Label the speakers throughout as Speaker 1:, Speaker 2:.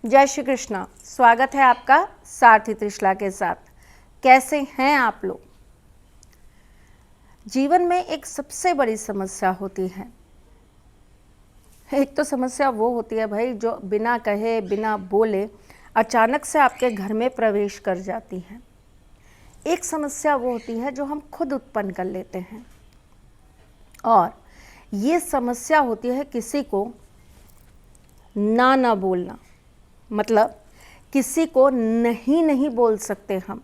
Speaker 1: जय श्री कृष्णा। स्वागत है आपका सारथी त्रिशला के साथ। कैसे हैं आप लोग? जीवन में एक सबसे बड़ी समस्या होती है। एक तो समस्या वो होती है भाई जो बिना कहे बिना बोले अचानक से आपके घर में प्रवेश कर जाती है। एक समस्या वो होती है जो हम खुद उत्पन्न कर लेते हैं, और ये समस्या होती है किसी को ना बोलना। मतलब किसी को नहीं बोल सकते हम।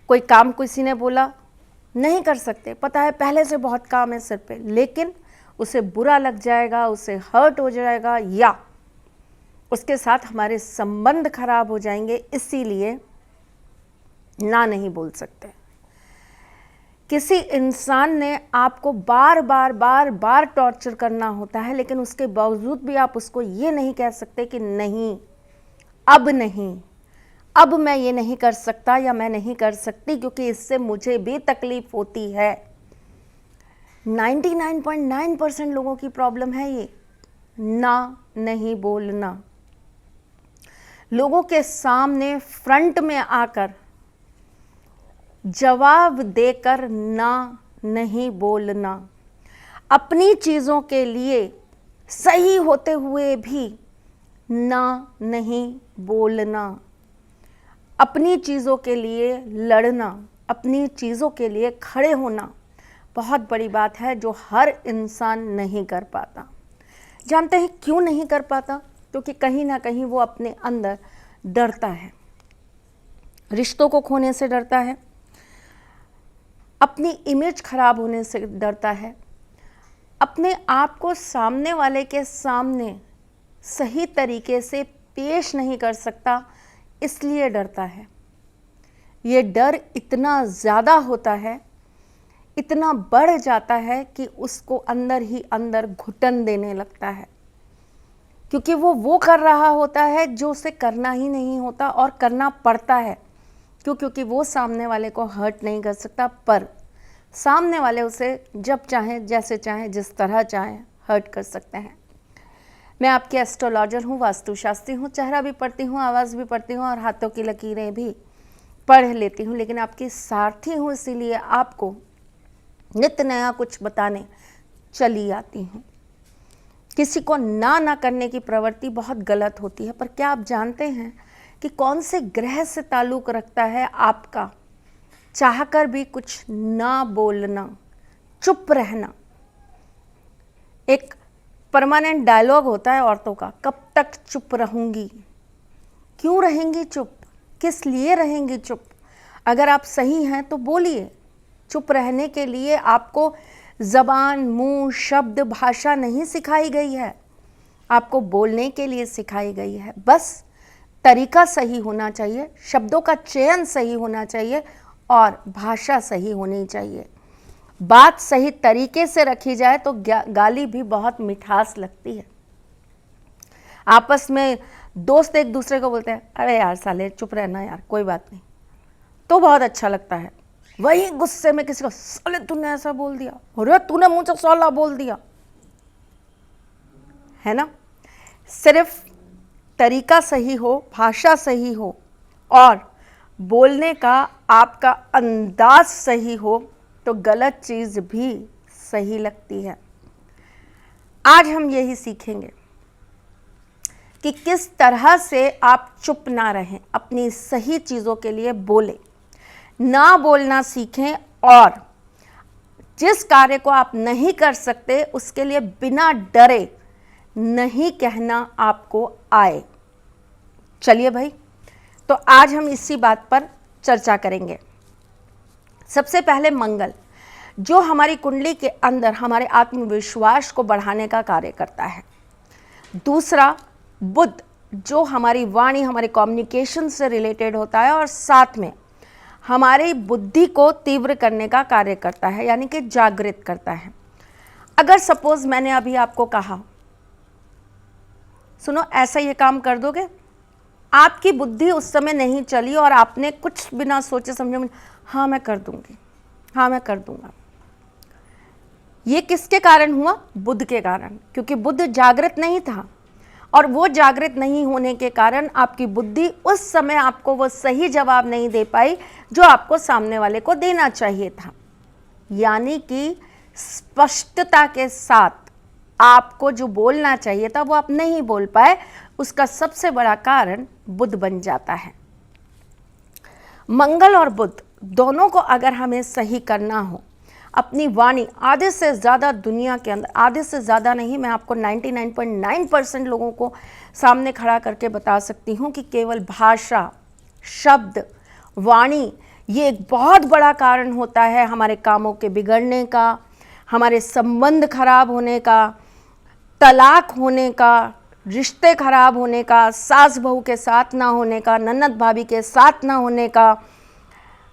Speaker 1: कोई काम किसी ने बोला नहीं कर सकते, पता है पहले से बहुत काम है सिर पे, लेकिन उसे बुरा लग जाएगा, उसे हर्ट हो जाएगा या उसके साथ हमारे संबंध खराब हो जाएंगे, इसीलिए ना नहीं बोल सकते। किसी इंसान ने आपको बार बार टॉर्चर करना होता है, लेकिन उसके बावजूद भी आप उसको ये नहीं कह सकते कि नहीं, अब मैं ये नहीं कर सकता या मैं नहीं कर सकती, क्योंकि इससे मुझे भी तकलीफ होती है। 99.9% लोगों की प्रॉब्लम है ये, नहीं बोलना। लोगों के सामने फ्रंट में आकर जवाब देकर नहीं बोलना। अपनी चीज़ों के लिए सही होते हुए भी नहीं बोलना। अपनी चीज़ों के लिए लड़ना, अपनी चीज़ों के लिए खड़े होना बहुत बड़ी बात है जो हर इंसान नहीं कर पाता। जानते हैं क्यों नहीं कर पाता? क्योंकि कहीं ना कहीं वो अपने अंदर डरता है। रिश्तों को खोने से डरता है, अपनी इमेज खराब होने से डरता है, अपने आप को सामने वाले के सामने सही तरीके से पेश नहीं कर सकता, इसलिए डरता है। ये डर इतना ज़्यादा होता है, इतना बढ़ जाता है कि उसको अंदर ही अंदर घुटन देने लगता है, क्योंकि वो कर रहा होता है जो उसे करना ही नहीं होता और करना पड़ता है। क्योंकि वो सामने वाले को हर्ट नहीं कर सकता, पर सामने वाले उसे जब चाहें, जैसे चाहें, जिस तरह चाहें हर्ट कर सकते हैं। मैं आपकी एस्ट्रोलॉजर हूँ, वास्तुशास्त्री हूँ, चेहरा भी पढ़ती हूँ, आवाज़ भी पढ़ती हूँ और हाथों की लकीरें भी पढ़ लेती हूँ, लेकिन आपकी सारथी हूँ, इसीलिए आपको नित्य नया कुछ बताने चली आती हूँ। किसी को ना करने की प्रवृत्ति बहुत गलत होती है, पर क्या आप जानते हैं कि कौन से ग्रह से ताल्लुक़ रखता है आपका चाहकर भी कुछ ना बोलना, चुप रहना? एक परमानेंट डायलॉग होता है औरतों का, कब तक चुप रहूंगी? क्यों रहेंगी चुप? किस लिए रहेंगी चुप? अगर आप सही हैं तो बोलिए। चुप रहने के लिए आपको जबान, मुंह, शब्द, भाषा नहीं सिखाई गई है, आपको बोलने के लिए सिखाई गई है। बस तरीका सही होना चाहिए, शब्दों का चयन सही होना चाहिए और भाषा सही होनी चाहिए। बात सही तरीके से रखी जाए तो गाली भी बहुत मिठास लगती है। आपस में दोस्त एक दूसरे को बोलते हैं, अरे यार साले चुप रहना यार, कोई बात नहीं, तो बहुत अच्छा लगता है। वही गुस्से में किसी को, साले तूने ऐसा बोल दिया, अरे तूने मुझे साला बोल दिया, है ना? सिर्फ तरीका सही हो, भाषा सही हो और बोलने का आपका अंदाज सही हो तो गलत चीज़ भी सही लगती है। आज हम यही सीखेंगे कि किस तरह से आप चुप ना रहें, अपनी सही चीज़ों के लिए बोलें, ना बोलना सीखें, और जिस कार्य को आप नहीं कर सकते उसके लिए बिना डरे नहीं कहना आपको आए। चलिए भाई, तो आज हम इसी बात पर चर्चा करेंगे। सबसे पहले मंगल, जो हमारी कुंडली के अंदर हमारे आत्मविश्वास को बढ़ाने का कार्य करता है। दूसरा बुध, जो हमारी वाणी, हमारे कम्युनिकेशन से रिलेटेड होता है और साथ में हमारी बुद्धि को तीव्र करने का कार्य करता है, यानी कि जागृत करता है। अगर सपोज मैंने अभी आपको कहा, सुनो ऐसा ये काम कर दोगे, आपकी बुद्धि उस समय नहीं चली और आपने कुछ बिना सोचे समझे हाँ मैं कर दूंगी, हाँ मैं कर दूंगा। ये किसके कारण हुआ? बुध के कारण, क्योंकि बुध जागृत नहीं था और वो जागृत नहीं होने के कारण आपकी बुद्धि उस समय आपको वो सही जवाब नहीं दे पाई जो आपको सामने वाले को देना चाहिए था। यानी कि स्पष्टता के साथ आपको जो बोलना चाहिए था वो आप नहीं बोल पाए, उसका सबसे बड़ा कारण बुध बन जाता है। मंगल और बुध दोनों को अगर हमें सही करना हो, अपनी वाणी आधे से ज़्यादा दुनिया के अंदर, आधे से ज़्यादा नहीं, मैं आपको 99.9% लोगों को सामने खड़ा करके बता सकती हूँ कि केवल भाषा, शब्द, वाणी ये एक बहुत बड़ा कारण होता है हमारे कामों के बिगड़ने का, हमारे संबंध खराब होने का, तलाक होने का, रिश्ते खराब होने का, सास बहू के साथ ना होने का, ननद भाभी के साथ ना होने का,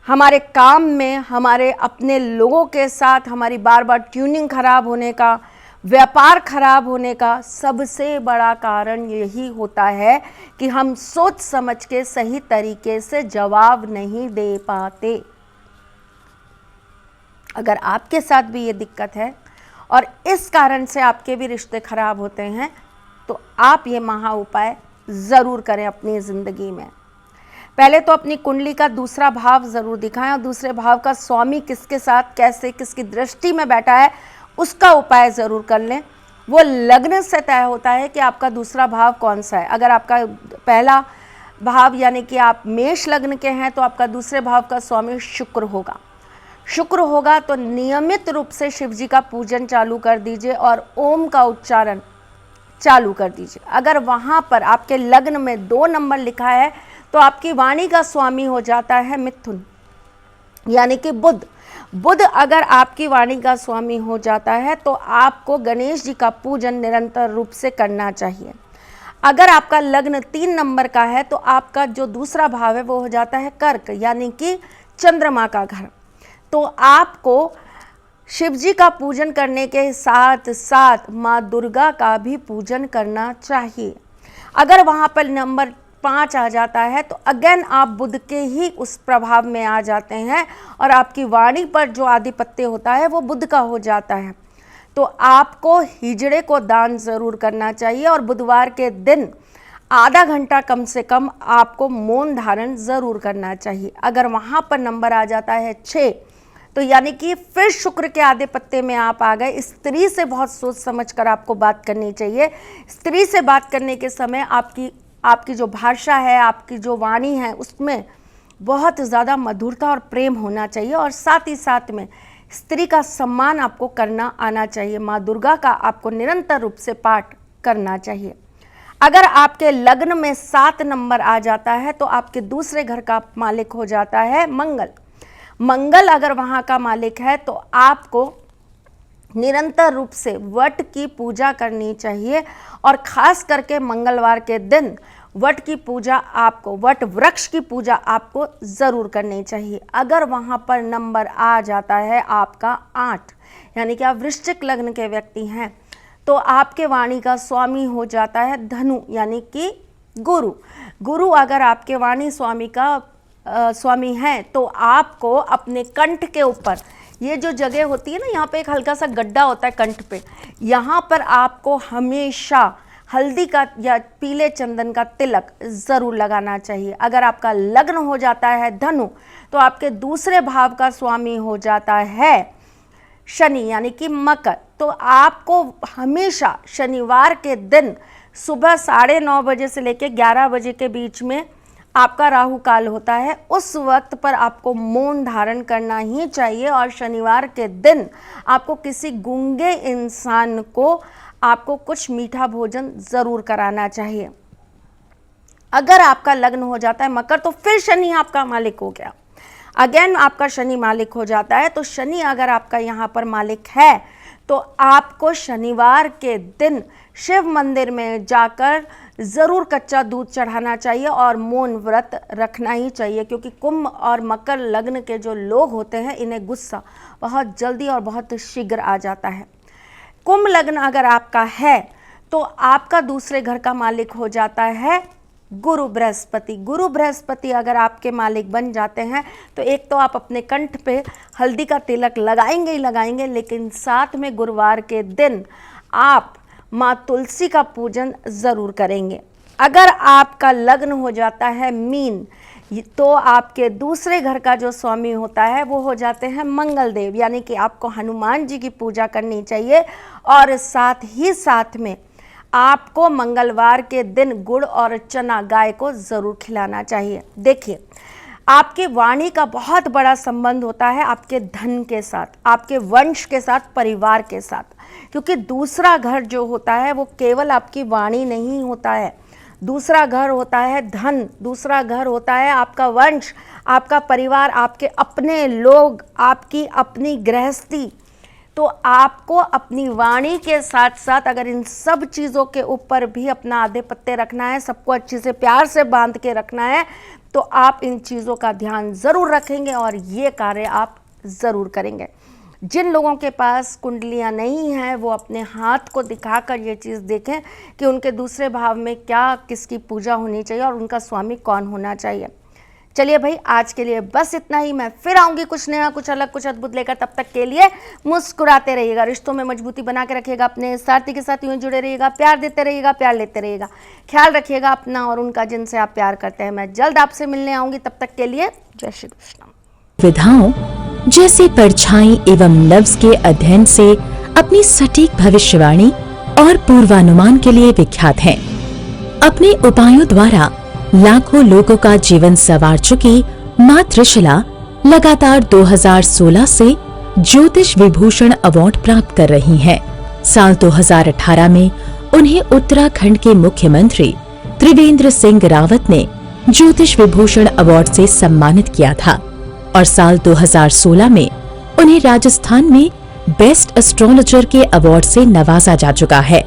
Speaker 1: हमारे काम में हमारे अपने लोगों के साथ हमारी बार बार ट्यूनिंग खराब होने का, व्यापार खराब होने का सबसे बड़ा कारण यही होता है कि हम सोच समझ के सही तरीके से जवाब नहीं दे पाते। अगर आपके साथ भी ये दिक्कत है और इस कारण से आपके भी रिश्ते खराब होते हैं तो आप ये महा उपाय ज़रूर करें अपनी ज़िंदगी में। पहले तो अपनी कुंडली का दूसरा भाव ज़रूर दिखाएं और दूसरे भाव का स्वामी किसके साथ कैसे किसकी दृष्टि में बैठा है उसका उपाय ज़रूर कर लें। वो लग्न से तय होता है कि आपका दूसरा भाव कौन सा है। अगर आपका पहला भाव यानी कि आप मेष लग्न के हैं तो आपका दूसरे भाव का स्वामी शुक्र होगा। शुक्र होगा तो नियमित रूप से शिव जी का पूजन चालू कर दीजिए और ओम का उच्चारण चालू कर दीजिए। अगर वहाँ पर आपके लग्न में 2 नंबर लिखा है तो आपकी वाणी का स्वामी हो जाता है मिथुन यानी कि बुध। बुध अगर आपकी वाणी का स्वामी हो जाता है तो आपको गणेश जी का पूजन निरंतर रूप से करना चाहिए। अगर आपका लग्न 3 नंबर का है तो आपका जो दूसरा भाव है वो हो जाता है कर्क यानी कि चंद्रमा का घर। तो आपको शिव जी का पूजन करने के साथ साथ माँ दुर्गा का भी पूजन करना चाहिए। अगर वहाँ पर नंबर 5 आ जाता है तो अगेन आप बुध के ही उस प्रभाव में आ जाते हैं और आपकी वाणी पर जो आधिपत्य होता है वो बुध का हो जाता है। तो आपको हिजड़े को दान ज़रूर करना चाहिए और बुधवार के दिन आधा घंटा कम से कम आपको मौन धारण ज़रूर करना चाहिए। अगर वहाँ पर नंबर आ जाता है 6 तो यानी कि फिर शुक्र के आधे पत्ते में आप आ गए। स्त्री से बहुत सोच समझ कर आपको बात करनी चाहिए। स्त्री से बात करने के समय आपकी जो भाषा है, आपकी जो वाणी है, उसमें बहुत ज़्यादा मधुरता और प्रेम होना चाहिए और साथ ही साथ में स्त्री का सम्मान आपको करना आना चाहिए। माँ दुर्गा का आपको निरंतर रूप से पाठ करना चाहिए। अगर आपके लग्न में 7 नंबर आ जाता है तो आपके दूसरे घर का मालिक हो जाता है मंगल। मंगल अगर वहाँ का मालिक है तो आपको निरंतर रूप से वट की पूजा करनी चाहिए और ख़ास करके मंगलवार के दिन वट की पूजा आपको, वट वृक्ष की पूजा आपको ज़रूर करनी चाहिए। अगर वहाँ पर नंबर आ जाता है आपका 8 यानी कि आप वृश्चिक लग्न के व्यक्ति हैं तो आपके वाणी का स्वामी हो जाता है धनु यानी कि गुरु। गुरु अगर आपके वाणी स्वामी का स्वामी हैं तो आपको अपने कंठ के ऊपर ये जो जगह होती है ना, यहाँ पे एक हल्का सा गड्ढा होता है कंठ पे, यहाँ पर आपको हमेशा हल्दी का या पीले चंदन का तिलक ज़रूर लगाना चाहिए। अगर आपका लग्न हो जाता है धनु तो आपके दूसरे भाव का स्वामी हो जाता है शनि यानी कि मकर। तो आपको हमेशा शनिवार के दिन सुबह 9:30 बजे से लेकर 11 बजे के बीच में आपका राहु काल होता है। उस वक्त पर आपको मौन धारण करना ही चाहिए और शनिवार के दिन आपको किसी गूंगे इंसान को आपको कुछ मीठा भोजन ज़रूर कराना चाहिए। अगर आपका लग्न हो जाता है मकर तो फिर शनि आपका मालिक हो गया, अगेन आपका शनि मालिक हो जाता है। तो शनि अगर आपका यहाँ पर मालिक है तो आपको शनिवार के दिन शिव मंदिर में जाकर ज़रूर कच्चा दूध चढ़ाना चाहिए और मौन व्रत रखना ही चाहिए, क्योंकि कुंभ और मकर लग्न के जो लोग होते हैं इन्हें गुस्सा बहुत जल्दी और बहुत शीघ्र आ जाता है। कुंभ लग्न अगर आपका है तो आपका दूसरे घर का मालिक हो जाता है गुरु बृहस्पति। गुरु बृहस्पति अगर आपके मालिक बन जाते हैं तो एक तो आप अपने कंठ पे हल्दी का तिलक लगाएंगे ही लगाएंगे, लेकिन साथ में गुरुवार के दिन आप माँ तुलसी का पूजन ज़रूर करेंगे। अगर आपका लग्न हो जाता है मीन, तो आपके दूसरे घर का जो स्वामी होता है वो हो जाते हैं मंगल देव, यानी कि आपको हनुमान जी की पूजा करनी चाहिए। और साथ ही साथ में आपको मंगलवार के दिन गुड़ और चना गाय को ज़रूर खिलाना चाहिए। देखिए, आपकी वाणी का बहुत बड़ा संबंध होता है आपके धन के साथ, आपके वंश के साथ, परिवार के साथ, क्योंकि दूसरा घर जो होता है वो केवल आपकी वाणी नहीं होता है। दूसरा घर होता है धन, दूसरा घर होता है आपका वंश, आपका परिवार, आपके अपने लोग, आपकी अपनी गृहस्थी। तो आपको अपनी वाणी के साथ साथ अगर इन सब चीज़ों के ऊपर भी अपना आधिपत्य रखना है, सबको अच्छे से प्यार से बांध के रखना है, तो आप इन चीज़ों का ध्यान ज़रूर रखेंगे और ये कार्य आप ज़रूर करेंगे। जिन लोगों के पास कुंडलियां नहीं हैं वो अपने हाथ को दिखाकर ये चीज़ देखें कि उनके दूसरे भाव में क्या, किसकी पूजा होनी चाहिए और उनका स्वामी कौन होना चाहिए। चलिए भाई, आज के लिए बस इतना ही। मैं फिर आऊँगी कुछ नया, कुछ अलग, कुछ अद्भुत लेकर। तब तक के लिए मुस्कुराते रहिएगा, रिश्तों में मजबूती बना के रखिएगा, अपने साथी के साथ यूँ जुड़े रहिएगा, प्यार देते रहिएगा, प्यार लेते रहिएगा। ख्याल रखिएगा अपना और उनका जिनसे आप प्यार करते हैं। मैं जल्द आपसे मिलने आऊँगी, तब तक के लिए जय श्री कृष्ण।
Speaker 2: विधाओं जैसे परछाई एवं लफ्ज के अध्ययन से अपनी सटीक भविष्यवाणी और पूर्वानुमान के लिए विख्यात हैं। अपने उपायों द्वारा लाखों लोगों का जीवन संवार चुकी मां त्रिशला लगातार 2016 से ज्योतिष विभूषण अवार्ड प्राप्त कर रही हैं। साल 2018 में उन्हें उत्तराखंड के मुख्यमंत्री त्रिवेंद्र सिंह रावत ने ज्योतिष विभूषण अवार्ड से सम्मानित किया था और साल 2016 में उन्हें राजस्थान में बेस्ट एस्ट्रोलॉजर के अवार्ड से नवाजा जा चुका है।